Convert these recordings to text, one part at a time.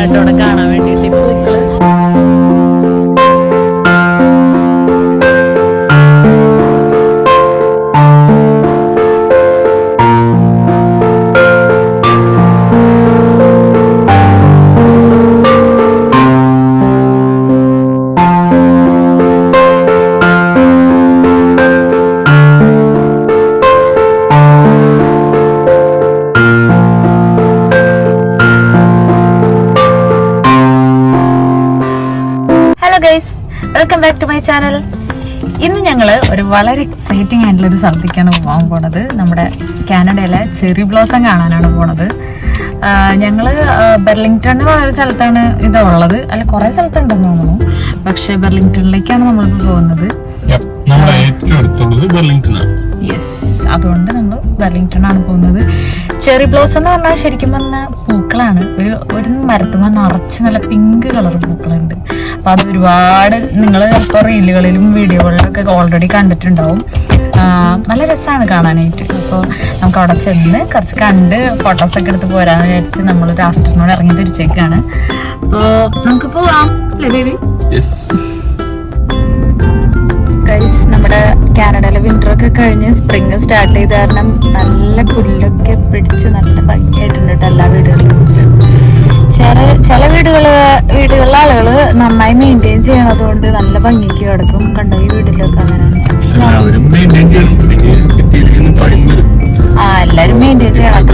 ഭംഗിയാണ് കേട്ടോ അവിടെ കാണാൻ വേണ്ടിയിട്ട് പൂക്കള്. Welcome back to my channel. ഇന്ന് ഞങ്ങള് ഒരു വളരെ എക്സൈറ്റിംഗ് ആയിട്ടുള്ള ഒരു സ്ഥലത്തേക്കാണ് പോകാൻ പോണത്. നമ്മുടെ കാനഡയിലെ ചെറി ബ്ലോസം കാണാനാണ് പോണത്. ഞങ്ങള് ബെർലിംഗ്ടൺ എന്ന് പറഞ്ഞൊരു സ്ഥലത്താണ് ഇതുള്ളത്. അല്ല, കുറെ സ്ഥലത്തുണ്ടെന്ന് തോന്നുന്നു, പക്ഷെ ബെർലിംഗ്ടണിലേക്കാണ് നമ്മളിപ്പോ പോകുന്നത്. യെസ്, അതുകൊണ്ട് നമ്മൾ ബെർലിംഗ്ടൺ ആണ് പോകുന്നത്. ചെറി ബ്ലോസം എന്ന് പറഞ്ഞാൽ ശരിക്കും പറഞ്ഞാൽ പൂക്കളാണ്. ഒരു മരത്തുമ്പോൾ നിറച്ച് നല്ല പിങ്ക് കളർ പൂക്കളുണ്ട്. അപ്പൊ അത് ഒരുപാട് നിങ്ങൾ ചിലപ്പോൾ റീലുകളിലും വീഡിയോകളിലൊക്കെ ഓൾറെഡി കണ്ടിട്ടുണ്ടാവും. നല്ല രസമാണ് കാണാനായിട്ട്. അപ്പോൾ നമുക്ക് അവിടെ ചെന്ന് കുറച്ച് കണ്ട് ഫോട്ടോസൊക്കെ എടുത്ത് പോരാന്ന് വിചാരിച്ച് നമ്മളൊരു ആഫ്റ്റർനൂൺ ഇറങ്ങി തിരിച്ചേക്കാണ്. അപ്പോൾ നമുക്ക് പോവാം അല്ലേ ബേബി? ഗൈസ്, നമ്മുടെ കാനഡയിലെ വിന്റർ ഒക്കെ കഴിഞ്ഞ് സ്പ്രിങ് സ്റ്റാർട്ട് ചെയ്ത കാരണം നല്ല പുല്ലൊക്കെ പിടിച്ച് നല്ല ഭംഗിയായിട്ടുണ്ട് കേട്ടോ എല്ലാ വീടുകളിലും. ചില വീടുകളിലെ ആളുകള് നന്നായി മെയിൻറ്റെയിൻ ചെയ്യണതുകൊണ്ട് നല്ല ഭംഗിക്ക് കിടക്കും. കണ്ടോ ഈ വീട്ടിലൊക്കെ അങ്ങനെയാണ്. എല്ലാരും മെയിൻറ്റെയിൻ ചെയ്യണം.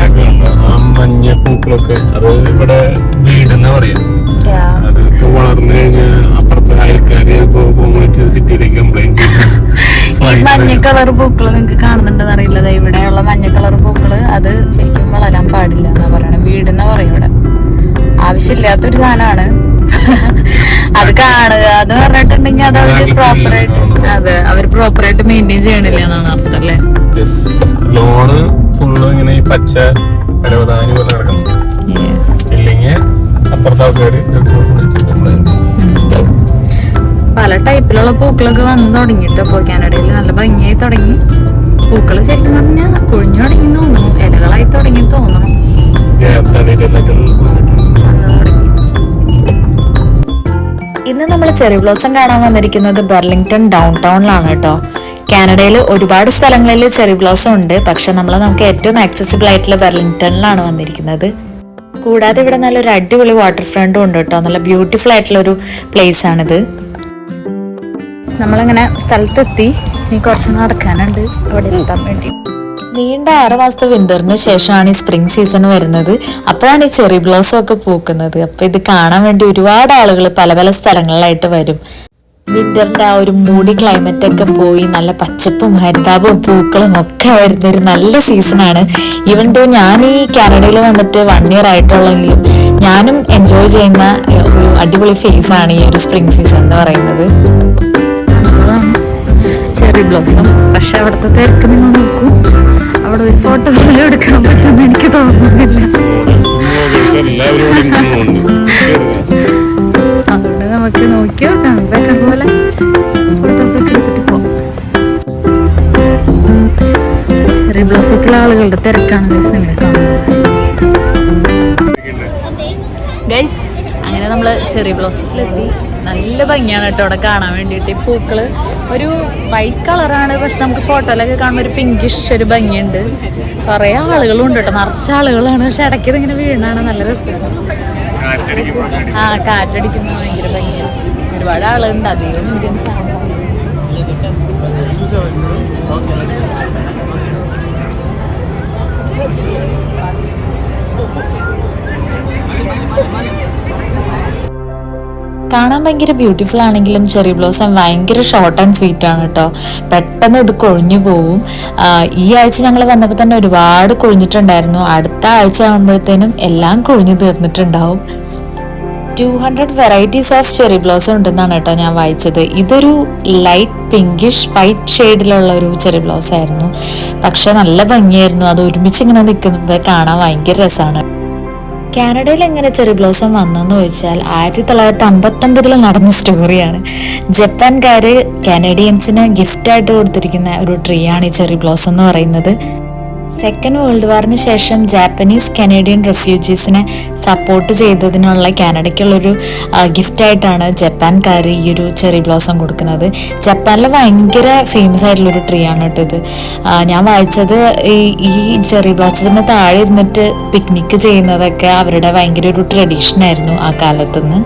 മഞ്ഞ പൂക്കളൊക്കെ അത് ഇവിടെ വീടെന്നാ പറയാ. അത് വളർന്നു കഴിഞ്ഞാൽ അപ്പുറത്തെ അയൽക്കാര് സിറ്റിയിലേക്ക് കംപ്ലൈന്റ് ഈ മഞ്ഞ കളർ പൂക്കള് നിങ്ങക്ക് കാണുന്നുണ്ടെന്ന് അറിയില്ല. ഇവിടെയുള്ള മഞ്ഞ കളർ പൂക്കള് അത് ശരിക്കും വളരാൻ പാടില്ല എന്നാ പറയണേ. വീടെന്നാ പറയും ഇവിടെ. ആവശ്യമില്ലാത്തൊരു സാധനമാണ് അത് കാണുക എന്ന് പറഞ്ഞിട്ടുണ്ടെങ്കിൽ അത് അവര് പ്രോപ്പറായിട്ട് മെയിൻറ്റെയിൻ ചെയ്യണില്ല എന്നാണ് അർത്ഥം അല്ലേ? ലോണ് ഫുള്ള് ഇങ്ങനെ ഈ പച്ച പരവതാനി പോലെ കിടക്കണം. ഇല്ലെങ്കിൽ അപ്പുറത്തെ ആൾക്കാര് പല ടൈപ്പിലുള്ള പൂക്കളൊക്കെ വന്ന് തുടങ്ങിട്ടോ. ഇപ്പൊ കാനഡയിൽ നല്ല ഭംഗിയായി തുടങ്ങി. പൂക്കള് ശരിക്കും പറഞ്ഞാൽ കൊഴിഞ്ഞു തുടങ്ങി തോന്നുന്നു. ഇലകളായി തുടങ്ങി തോന്നണം. ഇന്ന് നമ്മൾ ചെറി ബ്ലോസം കാണാൻ വന്നിരിക്കുന്നത് ബെർലിംഗ്ടൺ ഡൗൺ ടൗണിലാണ് കേട്ടോ. കാനഡയിൽ ഒരുപാട് സ്ഥലങ്ങളിൽ ചെറി ബ്ലോസം ഉണ്ട്, പക്ഷെ നമുക്ക് ഏറ്റവും ആക്സസിബിൾ ആയിട്ടുള്ള ബെർലിംഗ്ടണിലാണ് വന്നിരിക്കുന്നത്. കൂടാതെ ഇവിടെ നല്ലൊരു അടിപൊളി വാട്ടർ ഫ്രണ്ടും ഉണ്ട് കേട്ടോ. നല്ല ബ്യൂട്ടിഫുൾ ആയിട്ടുള്ള ഒരു പ്ലേസ് ആണിത്. നമ്മളങ്ങനെ സ്ഥലത്തെത്തി. ഇനി കുറച്ച് നടക്കാനുണ്ട് അവിടെ എത്താൻ വേണ്ടി. നീണ്ട 6 മാസത്തെ വിന്ററിന് ശേഷമാണ് ഈ സ്പ്രിംഗ് സീസൺ വരുന്നത്. അപ്പോഴാണ് ഈ ചെറി ബ്ലോസം ഒക്കെ പൂക്കുന്നത്. അപ്പൊ ഇത് കാണാൻ വേണ്ടി ഒരുപാട് ആളുകൾ പല പല സ്ഥലങ്ങളിലായിട്ട് വരും. വിന്ററിന്റെ ആ ഒരു മൂടി ക്ലൈമറ്റ് ഒക്കെ പോയി നല്ല പച്ചപ്പും ഹരിതാപവും പൂക്കളും ഒക്കെ വരുന്നൊരു നല്ല സീസണാണ്. ഈവൻ ദോ ഞാൻ ഈ കാനഡയിൽ വന്നിട്ട് 1 year ആയിട്ടുള്ളെങ്കിലും ഞാനും എൻജോയ് ചെയ്യുന്ന ഒരു അടിപൊളി ഫേസ് ആണ് ഈ ഒരു സ്പ്രിംഗ് സീസൺ എന്ന് പറയുന്നത്. Cherry blossom. പക്ഷെ അവിടുത്തെ തിരക്ക് നിങ്ങൾ നോക്കൂ. അവിടെ ഒരു ഫോട്ടോ പോലും എടുക്കാൻ പറ്റുമെന്ന് എനിക്ക് തോന്നുന്നില്ല. അതുകൊണ്ട് നമുക്ക് നോക്കി നോക്കാം. പറ്റുന്ന പോലെ ഫോട്ടോസൊക്കെ എടുത്തിട്ട് പോകാം. ചെറി ബ്ലോസത്തിലെ ആളുകളുടെ തിരക്കാണ് ഗൈസ് ഇവിടെ കാണുന്നത്. ഗൈസ്, അങ്ങനെ നമ്മള് ചെറി ബ്ലോസത്തിലെത്തി. നല്ല ഭംഗിയാണ് കേട്ടോ അവിടെ കാണാൻ വേണ്ടിയിട്ട്. പൂക്കള് ഒരു വൈറ്റ് കളറാണ്, പക്ഷെ നമുക്ക് ഫോട്ടോയിലൊക്കെ കാണുമ്പോൾ ഒരു പിങ്കിഷ് ഒരു ഭംഗിയുണ്ട്. കുറേ ആളുകളും ഉണ്ട് കേട്ടോ, നിറച്ച ആളുകളാണ്. പക്ഷെ ഇടയ്ക്ക് ഇതിങ്ങനെ വീണാണ് നല്ല രസമാണ്. കാറ്റടിക്കുന്ന ഭയങ്കര ഭംഗിയാണ്. ഒരുപാട് ആളുണ്ട്, അധികം ഇന്ത്യൻസ് ആണ്. കാണാൻ ഭയങ്കര ബ്യൂട്ടിഫുൾ ആണെങ്കിലും ചെറി ബ്ലോസം ഭയങ്കര ഷോർട്ട് ആൻഡ് സ്വീറ്റ് ആണ് കേട്ടോ. പെട്ടെന്ന് ഇത് കൊഴിഞ്ഞു പോവും. ഈ ആഴ്ച ഞങ്ങൾ വന്നപ്പോൾ തന്നെ ഒരുപാട് കൊഴിഞ്ഞിട്ടുണ്ടായിരുന്നു. അടുത്ത ആഴ്ച ആകുമ്പോഴത്തേനും എല്ലാം കൊഴിഞ്ഞു തീർന്നിട്ടുണ്ടാവും. 200 വെറൈറ്റീസ് ഓഫ് ചെറി ബ്ലോസം ഉണ്ടെന്നാണ് കേട്ടോ ഞാൻ വായിച്ചത്. ഇതൊരു ലൈറ്റ് പിങ്കിഷ് വൈറ്റ് ഷെയ്ഡിലുള്ള ഒരു ചെറി ബ്ലോസം ആയിരുന്നു. പക്ഷെ നല്ല ഭംഗിയായിരുന്നു. അത് ഒരുമിച്ച് ഇങ്ങനെ നിൽക്കുന്നത് കാണാൻ ഭയങ്കര രസമാണ്. കാനഡയിൽ എങ്ങനെ ചെറി ബ്ലോസം വന്നെന്ന് ചോദിച്ചാൽ 1959 നടന്ന സ്റ്റോറിയാണ്. ജപ്പാൻകാര് കാനഡിയൻസിന് ഗിഫ്റ്റായിട്ട് കൊടുത്തിരിക്കുന്ന ഒരു ട്രീ ആണ് ഈ ചെറി ബ്ലോസം എന്ന് പറയുന്നത്. സെക്കൻഡ് വേൾഡ് വാറിന് ശേഷം ജാപ്പനീസ് കനേഡിയൻ റെഫ്യൂജീസിനെ സപ്പോർട്ട് ചെയ്തതിനുള്ള കാനഡയ്ക്കുള്ളൊരു ഗിഫ്റ്റായിട്ടാണ് ജപ്പാൻകാർ ഈ ഒരു ചെറി ബ്ലോസം കൊടുക്കുന്നത്. ജപ്പാനിൽ ഭയങ്കര ഫേമസ് ആയിട്ടുള്ളൊരു ട്രീ ആണ് കേട്ടോ ഇത്. ഞാൻ വായിച്ചത് ഈ ചെറി ബ്ലോസത്തിന് താഴെ ഇരുന്നിട്ട് പിക്നിക്ക് ചെയ്യുന്നതൊക്കെ അവരുടെ ഭയങ്കര ഒരു ട്രഡീഷനായിരുന്നു ആ കാലത്തുനിന്ന്.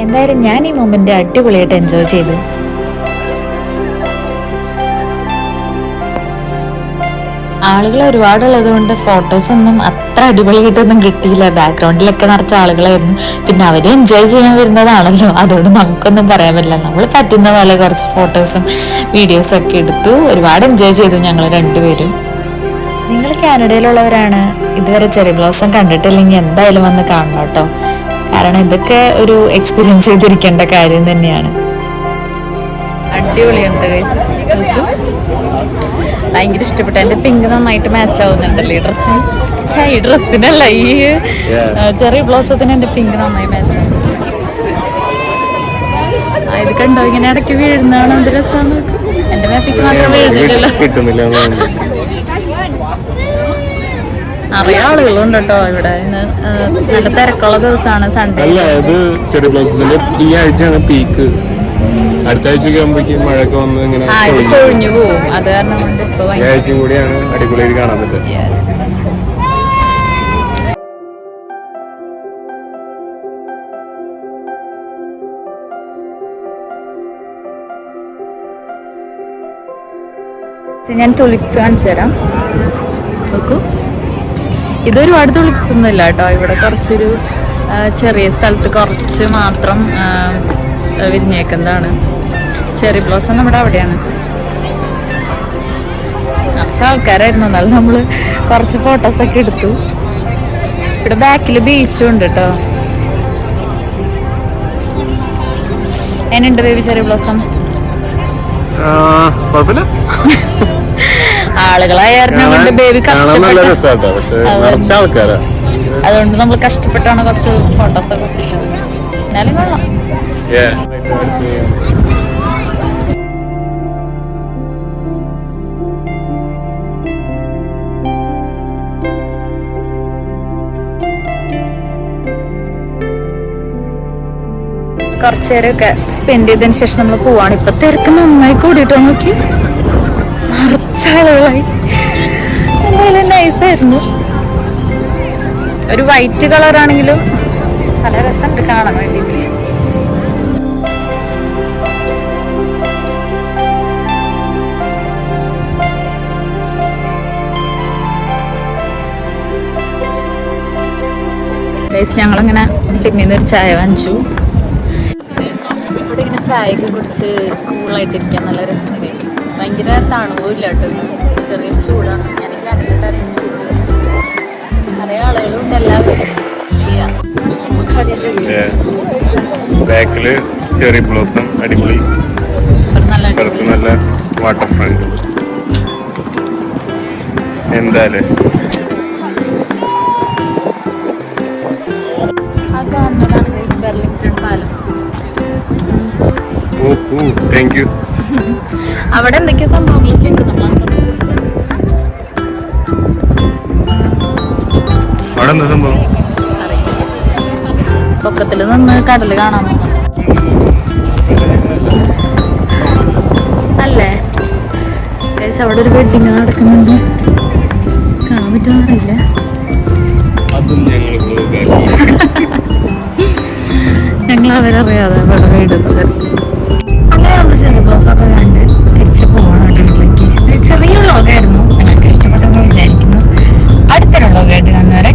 എന്തായാലും ഞാൻ ഈ മൊമെന്റ് അടിപൊളിയായിട്ട് എൻജോയ് ചെയ്തു. ആളുകൾ ഒരുപാടുള്ളത് കൊണ്ട് ഫോട്ടോസൊന്നും അത്ര അടിപൊളിയായിട്ടൊന്നും കിട്ടിയില്ല. ബാക്ക്ഗ്രൗണ്ടിലൊക്കെ നിറച്ച ആളുകളായിരുന്നു. പിന്നെ അവര് എൻജോയ് ചെയ്യാൻ വരുന്നതാണല്ലോ, അതുകൊണ്ട് നമുക്കൊന്നും പറയാൻ പറ്റില്ല. നമ്മൾ പറ്റുന്ന പോലെ കുറച്ച് ഫോട്ടോസും വീഡിയോസും ഒക്കെ എടുത്തു. ഒരുപാട് എൻജോയ് ചെയ്തു ഞങ്ങൾ രണ്ടുപേരും. നിങ്ങൾ കാനഡയിലുള്ളവരാണ്, ഇതുവരെ ചെറി ബ്ലോസം കണ്ടിട്ടില്ലെങ്കിൽ എന്തായാലും വന്ന് കാണണം കേട്ടോ. കാരണം ഇതൊക്കെ ഒരു എക്സ്പീരിയൻസ് ചെയ്തിരിക്കേണ്ട കാര്യം തന്നെയാണ്. അടിപൊളിയുണ്ട്, ഭയങ്കര ഇഷ്ടപ്പെട്ടു. എന്റെ പിങ്ക് നന്നായിട്ട് മാച്ച് ആവുന്നുണ്ടല്ലോ ഈ ഡ്രസ്സിന്. ഈ ഡ്രസ്സിനല്ല, ഈ ചെറിയ ബ്ലോസത്തിന് എന്റെ പിങ്ക് നന്നായി മാച്ച് ആവും. ഇത് കണ്ടോ, ഇങ്ങനെ ഇടയ്ക്ക് വീഴുന്നതാണ്. എന്ത് രസമാണ്. എന്റെ മേത്തേക്ക് മാത്രം വീഴുന്നില്ലല്ലോ. നിറയെ ആളുകളുണ്ട് കേട്ടോ ഇവിടെ. ഇന്ന് നല്ല തിരക്കുള്ള ദിവസമാണ്, സൺഡേ. ഈ ആഴ്ചയാണ് പീക്ക്. അടുത്ത ആഴ്ചയൊക്കെ ആകുമ്പോഴേക്കും മഴയൊക്കെ വന്ന് ഇങ്ങനെ കൊഴിഞ്ഞു പോകും. അത് കാരണം കൊണ്ട് ഇപ്പൊ ആഴ്ചയും കൂടിയാണ് അടിപൊളിയായിട്ട് കാണാൻ പറ്റുക. ഞാൻ തുളിപ്സ് കാണിച്ചു തരാം, നോക്കൂ. ഇതൊരുപാട് തുളിപ്സ് ഒന്നും ഇല്ല കേട്ടോ. ഇവിടെ കുറച്ചൊരു ചെറിയ സ്ഥലത്ത് കുറച്ച് മാത്രം വിരിഞ്ഞേക്കുന്നതാണ്. ചെറി ബ്ലോസം നമ്മുടെ അവിടെയാണ്. കുറച്ച് ആൾക്കാരായിരുന്നു, എന്നാലും നമ്മള് കുറച്ച് ഫോട്ടോസൊക്കെ എടുത്തു. ഇവിടെ ബാക്കിൽ ബീച്ചും ഉണ്ട് കേട്ടോ. എന്നുണ്ട് ബേബി ചെറി ബ്ലോസം? ആളുകളായിരുന്നു കൊണ്ട് ബേബി അതുകൊണ്ട് നമ്മൾ കഷ്ടപ്പെട്ടാണ് കുറച്ച് ഫോട്ടോസൊക്കെ ഒപ്പിച്ചത്. എന്നാലും കൊള്ളാം. കുറച്ചു നേരമൊക്കെ സ്പെൻഡ് ചെയ്തതിന് ശേഷം നമ്മൾ പോവാണ്. ഇപ്പൊ തിരക്ക് നന്നായി കൂടിയിട്ടോ, നോക്കി നിറച്ചാളുകളായി. എന്തായാലും നൈസായിരുന്നു. ഒരു വൈറ്റ് കളറാണെങ്കിലും നല്ല രസമുണ്ട് കാണാൻ വേണ്ടിയിട്ട്. ഞങ്ങളങ്ങനെ ടിമ്മിന്ന് ഒരു ചായ വാങ്ങിച്ചു. ഇവിടെ ഇങ്ങനെ ചായയൊക്കെ കുടിച്ച് കൂളായിട്ടിരിക്കാൻ നല്ല രസമുണ്ട്. ഭയങ്കര തണുവില്ല കേട്ടോ, ചെറിയ ചൂടാണ്. എനിക്ക് കണ്ടിട്ടാണ് ചൂട്. നിറയെ ആളുകളുണ്ട്, എല്ലാവരും ബാക്കില് ചെറി ബ്ലോസം അടിപൊളി, നല്ല വാട്ടർ ഫ്രണ്ട്. എന്തായാലും ബെർലിംഗ്ടൺ പാലം. Thank you. അവിടെ എന്തൊക്കെയോ സംഭവങ്ങളൊക്കെ ഉണ്ട്. അവിടെ എന്താ സംഭവം? പൊക്കത്തിൽ നിന്ന് കടല് കാണാൻ അല്ലേ? അവിടെ ഒരു വെഡിങ് നടക്കുന്നുണ്ട്, കാണാൻ പറ്റുമോ അറിയില്ല. ഞങ്ങൾ അവരറിയാതെ അവിടെ വീടുന്നത്. അങ്ങനെ നമ്മൾ ചെറിയ ബ്ലോസൊക്കെ കണ്ട് തിരിച്ചു പോകണം വീട്ടിലേക്ക്. ഒരു ചെറിയ വ്ളോഗായിരുന്നു, നിങ്ങൾക്ക് ഇഷ്ടപ്പെട്ടെന്ന് വിചാരിക്കുന്നു. അടുത്തൊരു വ്ളോഗായിട്ട് കാണുന്നവരെ